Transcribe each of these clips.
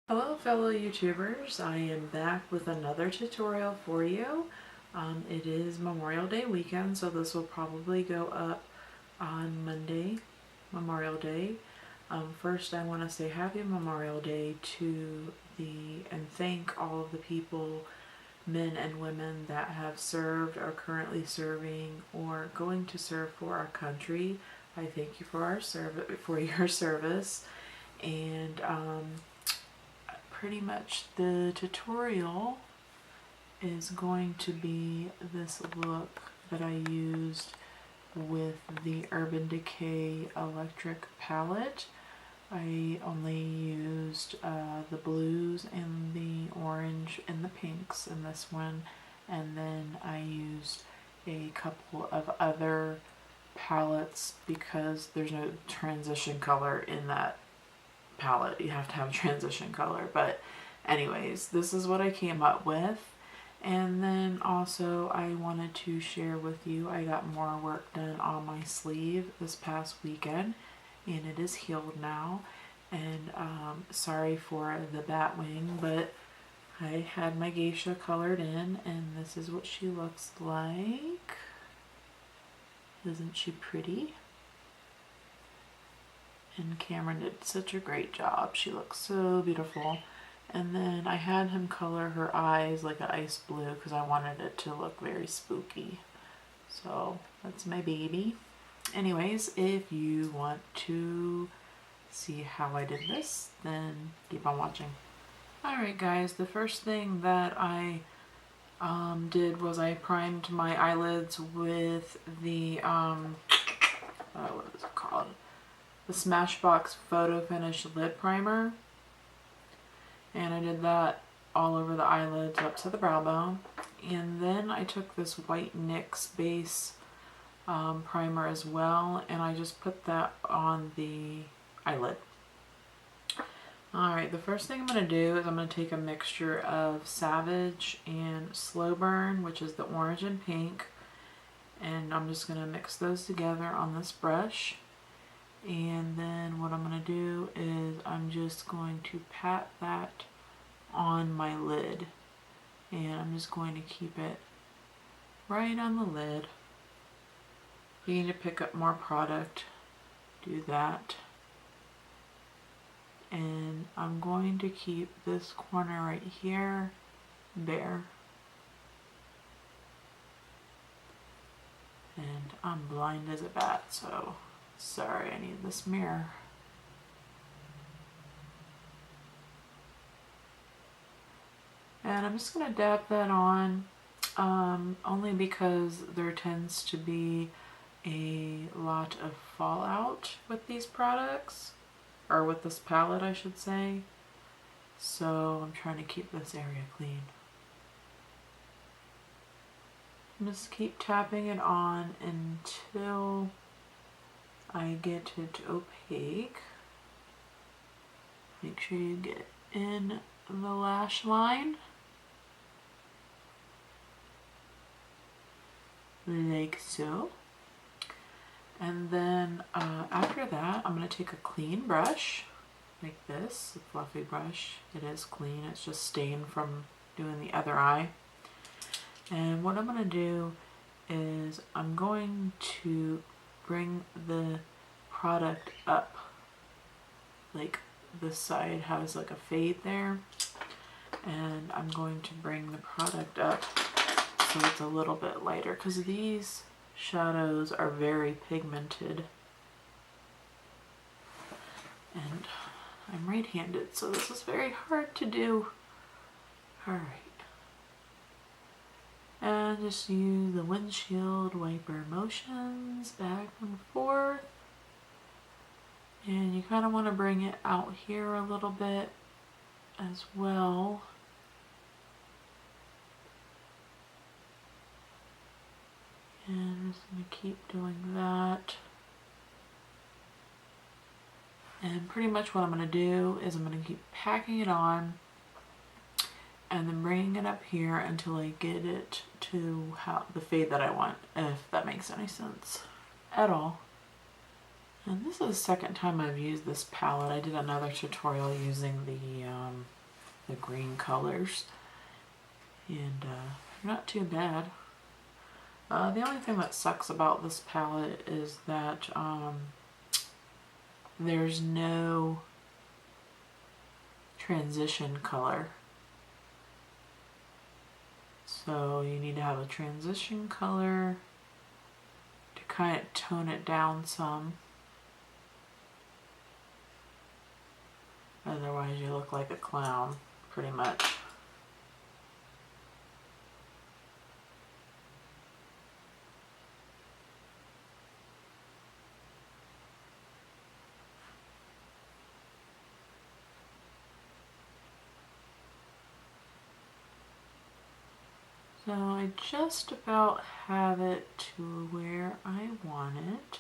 Hello fellow YouTubers, I am back with another tutorial for you. It is Memorial Day weekend, so this will probably go up on Monday, Memorial Day. First I want to say happy Memorial Day and thank all of the people, men and women that have served, are currently serving, or going to serve for our country. I thank you for your service, and pretty much the tutorial is going to be this look that I used with the Urban Decay electric palette. I only used the blues and the orange and the pinks in this one, and then I used a couple of other palettes because there's no transition color in that palette. You have to have transition color, but anyways, this is what I came up with. And then also I wanted to share with you, I got more work done on my sleeve this past weekend, and it is healed now. And sorry for the bat wing, but I had my geisha colored in, and this is what she looks like. Isn't she pretty? And Cameron did such a great job. She looks so beautiful. And then I had him color her eyes like an ice blue because I wanted it to look very spooky. So that's my baby. Anyways, if you want to see how I did this, then keep on watching. Alright guys, the first thing that I did was I primed my eyelids with the, what is it called? The Smashbox Photo Finish Lid Primer. And I did that all over the eyelids up to the brow bone. And then I took this white NYX base primer as well, and I just put that on the eyelid. Alright, the first thing I'm going to do is I'm going to take a mixture of Savage and Slow Burn, which is the orange and pink, and I'm just going to mix those together on this brush. And then what I'm going to do is I'm just going to pat that on my lid, and I'm just going to keep it right on the lid. If you need to pick up more product, do that. And I'm going to keep this corner right here bare. And I'm blind as a bat, so sorry, I need this mirror. And I'm just going to dab that on, only because there tends to be a lot of fallout with these products, or with this palette I should say. So I'm trying to keep this area clean. Just keep tapping it on until I get it opaque. Make sure you get in the lash line. Like so. And then after that, I'm going to take a clean brush, like this, a fluffy brush. It is clean, it's just stained from doing the other eye. And what I'm going to do is I'm going to bring the product up, like this side has like a fade there, and I'm going to bring the product up so it's a little bit lighter, because these shadows are very pigmented, and I'm right-handed, so this is very hard to do. Alright, and just use the windshield wiper motions back and forth, and you kind of want to bring it out here a little bit as well. And I'm just going to keep doing that. And pretty much what I'm going to do is I'm going to keep packing it on and then bringing it up here until I get it to the fade that I want, if that makes any sense at all. And this is the second time I've used this palette. I did another tutorial using the green colors, and not too bad. The only thing that sucks about this palette is that there's no transition color. So you need to have a transition color to kind of tone it down some. Otherwise you look like a clown, pretty much. So I just about have it to where I want it.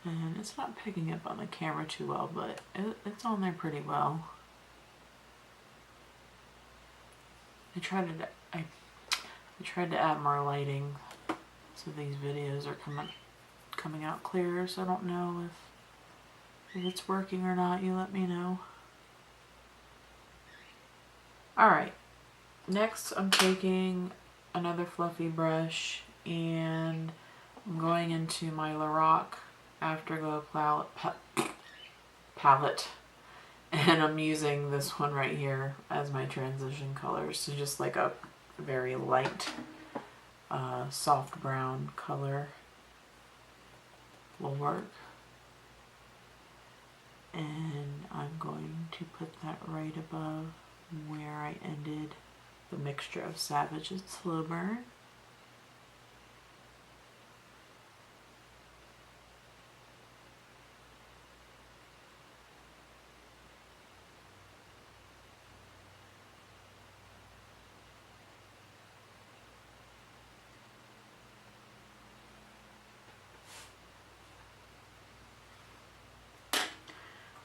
And it's not picking up on the camera too well, but it's on there pretty well. I tried to add more lighting so these videos are coming out clearer, so I don't know if it's working or not. You let me know. Alright, next I'm taking another fluffy brush and I'm going into my Lorac Afterglow palette, and I'm using this one right here as my transition color. So just like a very light soft brown color will work, and I'm going to put that right above where I ended the mixture of Savage and Slow Burn.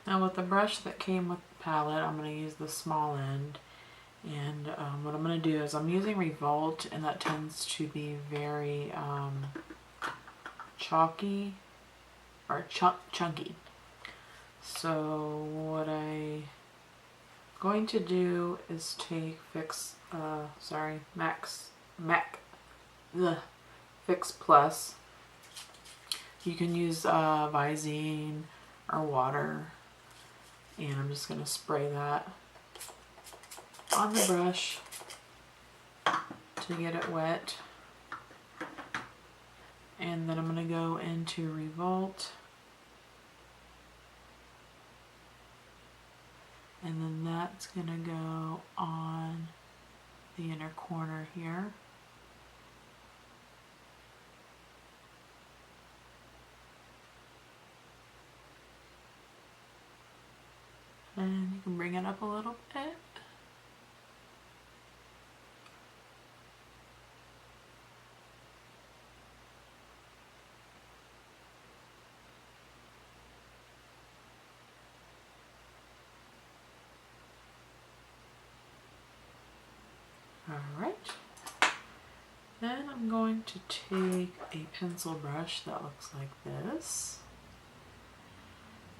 Now with the brush that came with the palette, I'm going to use the small end, and what I'm going to do is I'm using Revolt, and that tends to be very chalky or chunky. So what I'm going to do is take Fix Plus. You can use Visine or water. And I'm just going to spray that on the brush to get it wet. And then I'm going to go into Revolt. And then that's going to go on the inner corner here. And you can bring it up a little bit. Alright. Then I'm going to take a pencil brush that looks like this.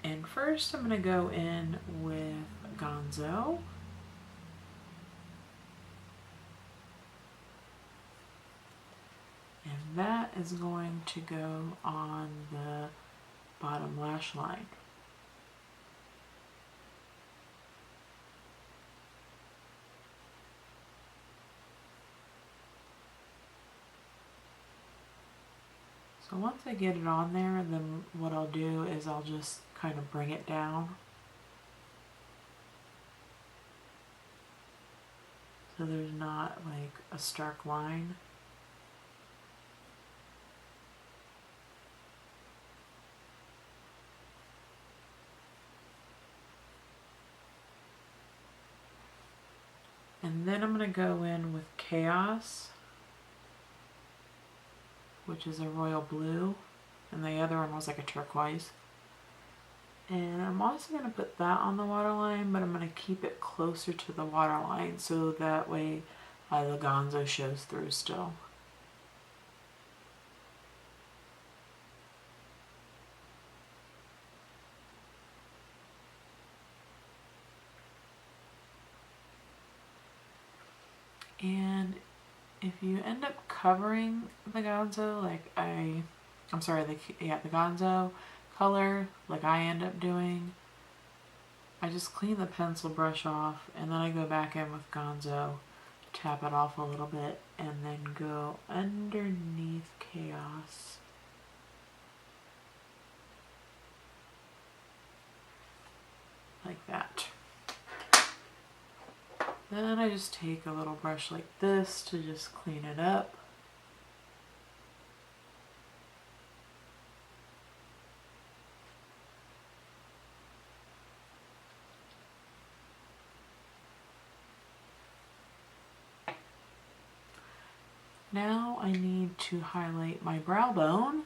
And first I'm going to go in with Gonzo. And that is going to go on the bottom lash line. So once I get it on there, then what I'll do is I'll just kind of bring it down so there's not like a stark line. And then I'm going to go in with Chaos, which is a royal blue, and the other one was like a turquoise. And I'm also going to put that on the waterline, but I'm going to keep it closer to the waterline so that way the gonzo shows through still. And if you end up covering the gonzo, like I'm sorry, the gonzo color, like I end up doing, I just clean the pencil brush off and then I go back in with gonzo, tap it off a little bit, and then go underneath chaos. Like that. Then I just take a little brush like this to just clean it up. Now I need to highlight my brow bone,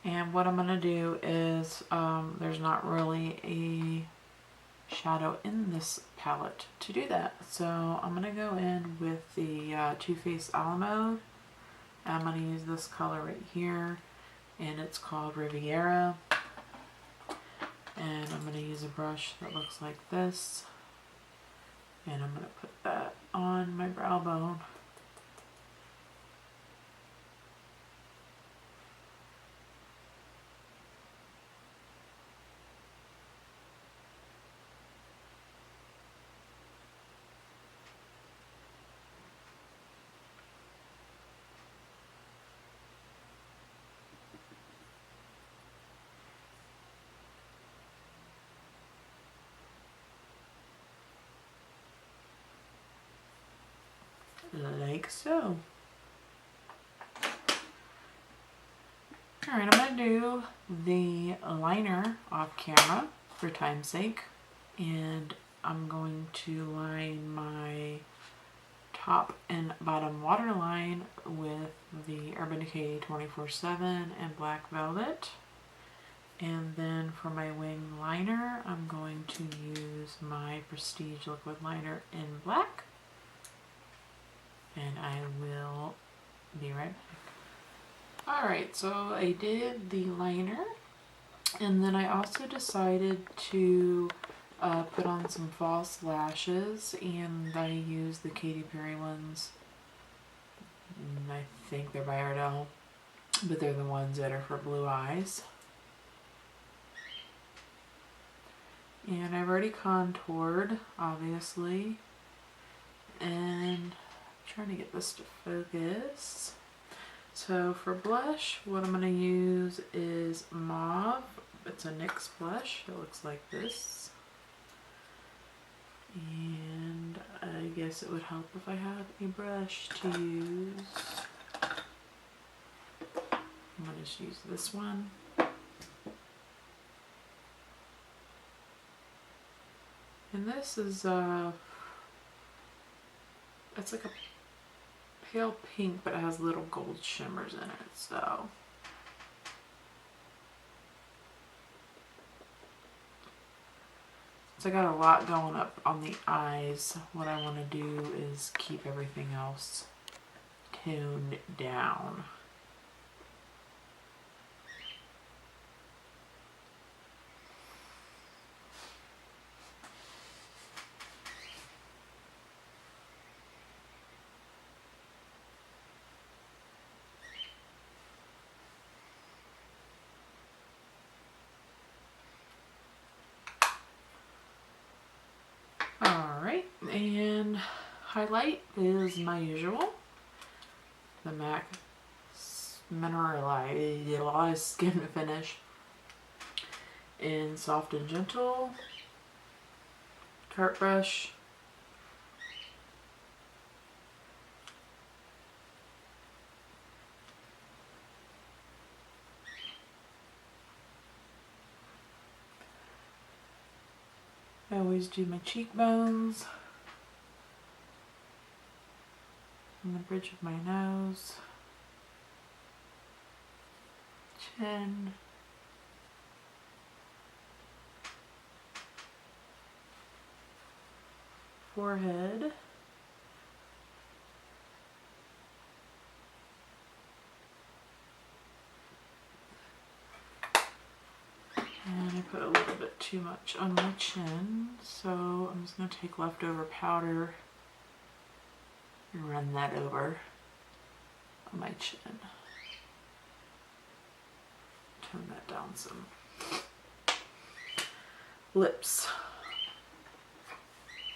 and what I'm going to do is there's not really a shadow in this palette to do that, so I'm going to go in with the Too Faced Alamo. I'm going to use this color right here, and it's called Riviera, and I'm going to use a brush that looks like this, and I'm going to put that on my brow bone. Like so. Alright, I'm going to do the liner off camera for time's sake, and I'm going to line my top and bottom waterline with the Urban Decay 24/7 and Black Velvet. And then for my wing liner, I'm going to use my Prestige liquid liner in black. And I will be right back. Alright, so I did the liner, and then I also decided to put on some false lashes, and I used the Katy Perry ones. I think they're by Ardell, but they're the ones that are for blue eyes. And I've already contoured, obviously, and trying to get this to focus. So for blush, what I'm going to use is mauve. It's a NYX blush. It looks like this. And I guess it would help if I had a brush to use. I'm going to just use this one. And this is it's like a pale pink, but it has little gold shimmers in it, so. So I got a lot going up on the eyes. What I want to do is keep everything else toned down. Alright, and highlight is my usual. The MAC Mineralized Skin Finish in Soft and Gentle. Tart brush. I always do my cheekbones and the bridge of my nose, chin, forehead. And I put a little bit too much on my chin, so I'm just going to take leftover powder and run that over on my chin. Tone that down some. Lips.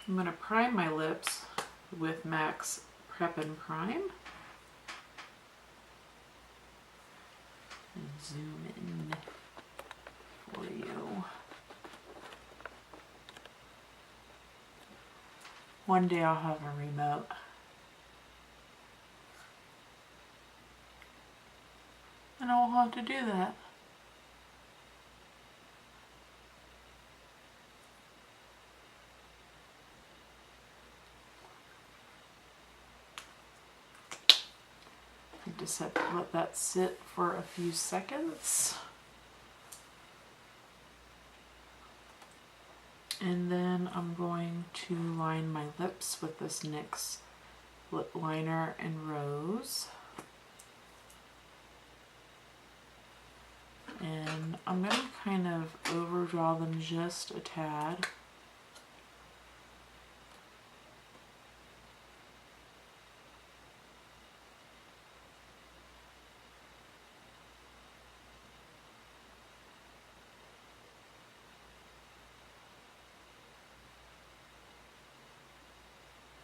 I'm going to prime my lips with MAC's Prep and Prime. And zoom in for you. One day I'll have a remote. And I won't have to do that. I just have to let that sit for a few seconds. And then I'm going to line my lips with this NYX lip liner in Rose. And I'm going to kind of overdraw them just a tad.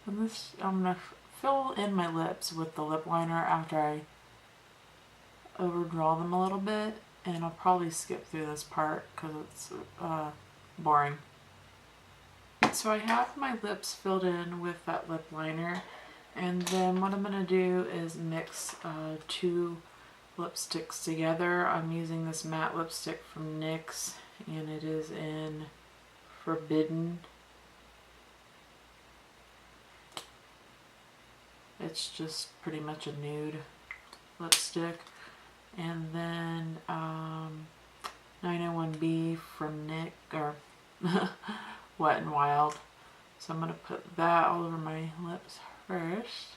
And this, I'm going to fill in my lips with the lip liner after I overdraw them a little bit. And I'll probably skip through this part because it's boring. So I have my lips filled in with that lip liner. And then what I'm going to do is mix two lipsticks together. I'm using this matte lipstick from NYX, and it is in Forbidden. It's just pretty much a nude lipstick. And then 901B from NYX, or Wet n Wild. So I'm going to put that all over my lips first.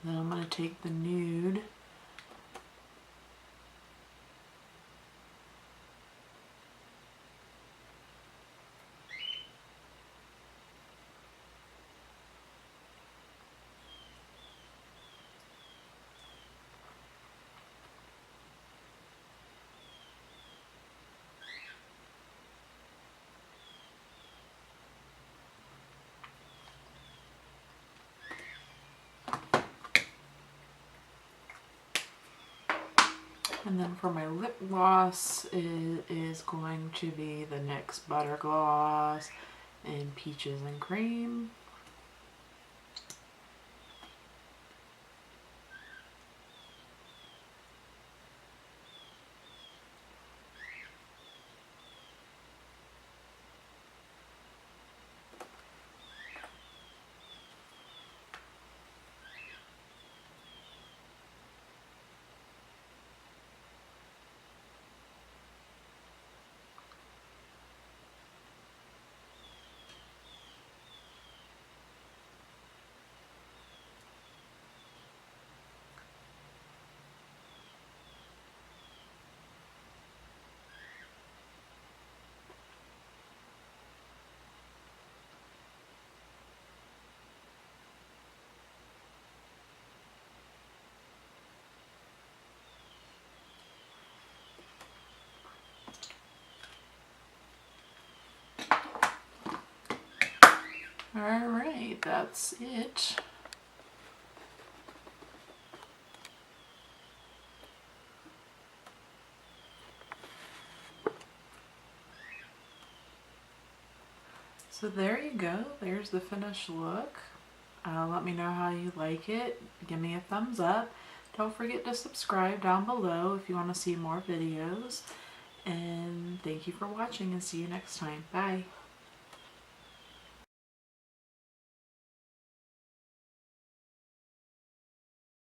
Then I'm going to take the nude and then for my lip gloss, it is going to be the NYX Butter Gloss in Peaches and Cream. Alright, that's it. So there you go. There's the finished look. Let me know how you like it. Give me a thumbs up. Don't forget to subscribe down below if you want to see more videos. And thank you for watching, and see you next time. Bye.